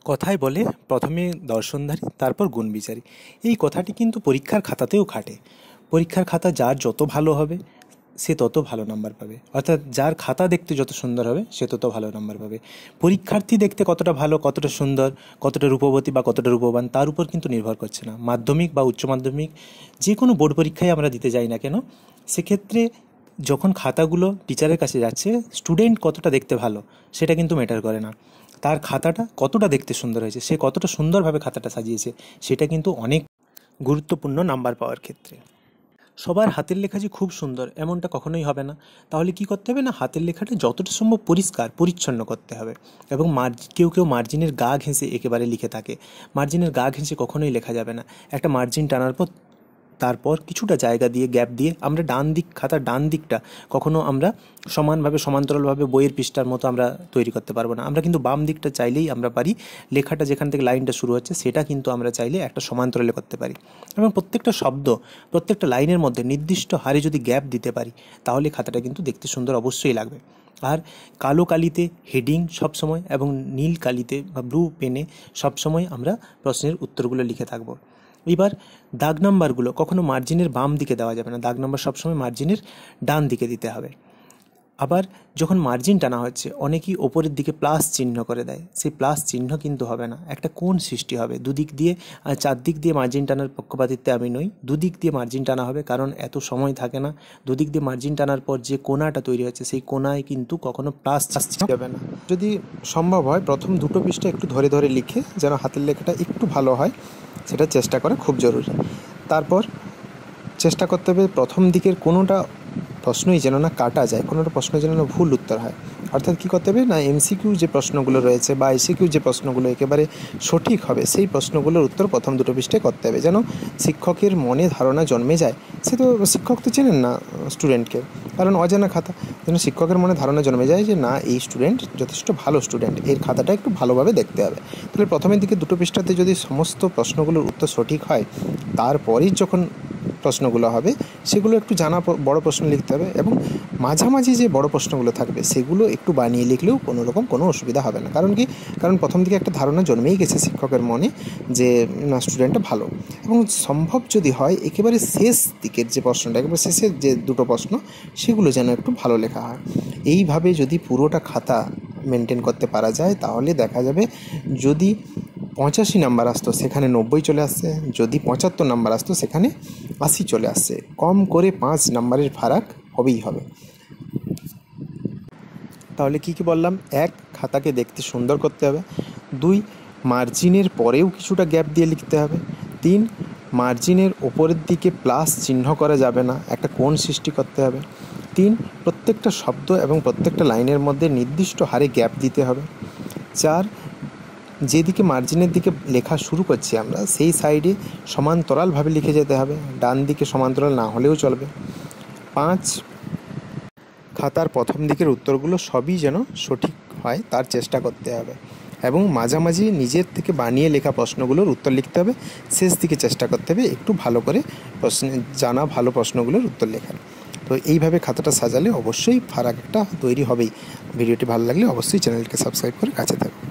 কথায় বলে প্রথমে দর্শনধারী তারপর গুণ বিচারী। এই কথাটি কিন্তু পরীক্ষার খাতাতেও খাটে। পরীক্ষার খাতা যার যত ভালো হবে সে তত ভালো নাম্বার পাবে, অর্থাৎ যার খাতা দেখতে যত সুন্দর হবে সে তত ভালো নাম্বার পাবে। পরীক্ষার্থী দেখতে কতটা ভালো, কতটা সুন্দর, কতটা রূপবতী বা কতটা রূপবান তার উপর কিন্তু নির্ভর করছে না। মাধ্যমিক বা উচ্চ মাধ্যমিক যে কোনো বোর্ড পরীক্ষায় আমরা দিতে যাই না কেন, সেক্ষেত্রে যখন খাতাগুলো টিচারের কাছে যাচ্ছে, স্টুডেন্ট কতটা দেখতে ভালো সেটা কিন্তু ম্যাটার করে না। তার খাতাটা কতটা দেখতে সুন্দর হয়েছে, সে কতটা সুন্দরভাবে খাতাটা সাজিয়েছে, সেটা কিন্তু অনেক গুরুত্বপূর্ণ নাম্বার পাওয়ার ক্ষেত্রে। সবার হাতের লেখা যে খুব সুন্দর এমনটা কখনোই হবে না। তাহলে কি করতে হবে না, হাতের লেখাটা যতটা সম্ভব পরিষ্কার পরিচ্ছন্ন করতে হবে। এবং কেউ কেউ মার্জিনের গা ঘেঁষে একেবারে লিখে থাকে। মার্জিনের গা ঘেঁষে কখনোই লেখা যাবে না। একটা মার্জিন টানার পর তারপর কিছুটা জায়গা দিয়ে, গ্যাপ দিয়ে আমরা খাতার ডান দিকটা কখনো আমরা সমানভাবে সমান্তরালভাবে বইয়ের পৃষ্ঠার মতো আমরা তৈরি করতে পারবো না। আমরা কিন্তু বাম দিকটা চাইলেই আমরা পারি। লেখাটা যেখান থেকে লাইনটা শুরু হচ্ছে সেটা কিন্তু আমরা চাইলে একটা সমান্তরালে করতে পারি। এবং প্রত্যেকটা শব্দ, প্রত্যেকটা লাইনের মধ্যে নির্দিষ্ট হারে যদি গ্যাপ দিতে পারি, তাহলে খাতাটা কিন্তু দেখতে সুন্দর অবশ্যই লাগবে। আর কালো কালিতে হেডিং সবসময়, এবং নীল কালিতে বা ব্লু পেনে সবসময় আমরা প্রশ্নের উত্তরগুলো লিখে থাকবো। এবার দাগ নাম্বারগুলো কখনো মার্জিনের বাম দিকে দেওয়া যাবে না, দাগ নাম্বার সবসময় মার্জিনের ডান দিকে দিতে হবে। আবার যখন মার্জিন টানা হচ্ছে, অনেকেই ওপরের দিকে প্লাস চিহ্ন করে দেয়, সেই প্লাস চিহ্ন কিন্তু হবে না, একটা কোণ সৃষ্টি হবে দুদিক দিয়ে। আর চারদিক দিয়ে মার্জিন টানার পক্ষপাতিত্বে আমি নই, দুদিক দিয়ে মার্জিন টানা হবে, কারণ এত সময় থাকে না। দুদিক দিয়ে মার্জিন টানার পর যে কোণাটা তৈরি হচ্ছে, সেই কোণায় কিন্তু কখনো প্লাস যাবে না। যদি সম্ভব হয় প্রথম দুটো পৃষ্ঠা একটু ধরে ধরে লিখে যেন হাতের লেখাটা একটু ভালো হয়, সেটা চেষ্টা করা খুব জরুরি। তারপর চেষ্টা করতে হবে প্রথম দিকের কোনোটা প্রশ্নই যেন না কাটা যায়, কোনোটা প্রশ্ন যেন না ভুল উত্তর হয়। অর্থাৎ কী করতে হবে না, এমসিকিউ যে প্রশ্নগুলো রয়েছে বা আইসিকিউ যে প্রশ্নগুলো একেবারে সঠিক হবে, সেই প্রশ্নগুলোর উত্তর প্রথম দুটো পৃষ্ঠায় করতে হবে, যেন শিক্ষকের মনে ধারণা জন্মে যায়। সে তো শিক্ষক তো চেনেন না স্টুডেন্টকে, কারণ অজানা খাতা, যেন শিক্ষকের মনে ধারণা জন্মে যায় যে না, এই স্টুডেন্ট যথেষ্ট ভালো স্টুডেন্ট, এর খাতাটা একটু ভালোভাবে দেখতে হবে। তাহলে প্রথমের দিকে দুটো পৃষ্ঠাতে যদি সমস্ত প্রশ্নগুলোর উত্তর সঠিক হয়, তারপরেই যখন প্রশ্নগুলো হবে সেগুলো একটু বড় প্রশ্ন লিখতে হবে। এবং মাঝামাঝি যে বড় প্রশ্নগুলো থাকবে সেগুলো একটু বানিয়ে লিখলেও কোনো অসুবিধা হবে না। কারণ প্রথম দিকে একটা ধারণা জন্মেই গেছে শিক্ষকের মনে যে না, স্টুডেন্টটা ভালো। এবং সম্ভব যদি হয় একেবারে শেষ দিকের যে প্রশ্নটা, একেবারে শেষের যে দুটো প্রশ্ন, সেগুলো যেন একটু ভালো লেখা হয়। এইভাবে যদি পুরোটা খাতা মেনটেন করতে পারা যায়, তাহলে দেখা যাবে যদি 85 নাম্বার আসতো সেখানে 90 চলে আসছে, যদি 75 নাম্বার আসতো সেখানে 80 চলে আসছে। কম করে 5 নাম্বারের ফারাক হবেই হবে। তাহলে কি বললাম? 1, খাতাকে দেখতে সুন্দর করতে হবে। 2, মার্জিনের পরেও কিছুটা গ্যাপ দিয়ে লিখতে হবে। 3, মার্জিনের ওপরের দিকে প্লাস চিহ্ন করা যাবে না, একটা কোণ সৃষ্টি করতে হবে। 3, প্রত্যেকটা শব্দ এবং প্রত্যেকটা লাইনের মধ্যে নির্দিষ্ট হারে গ্যাপ দিতে হবে। 4, যেদিকে মার্জিনের দিকে লেখা শুরু করছি আমরা, সেই সাইডে সমান্তরালভাবে লিখে যেতে হবে, ডান দিকে সমান্তরাল না হলেও চলবে। 5, খাতার প্রথম দিকের উত্তরগুলো সবই যেন সঠিক হয় তার চেষ্টা করতে হবে, এবং মাঝামাঝি নিজের থেকে বানিয়ে লেখা প্রশ্নগুলোর উত্তর লিখতে হবে। শেষ দিকে চেষ্টা করতে হবে একটু ভালো করে ভালো প্রশ্নগুলোর উত্তর লেখার। তো এইভাবে খাতাটা সাজালে অবশ্যই ফারাক একটা তৈরি হবেই। ভিডিওটি ভালো লাগলে অবশ্যই চ্যানেলকে সাবস্ক্রাইব করে কাছে থাকুন।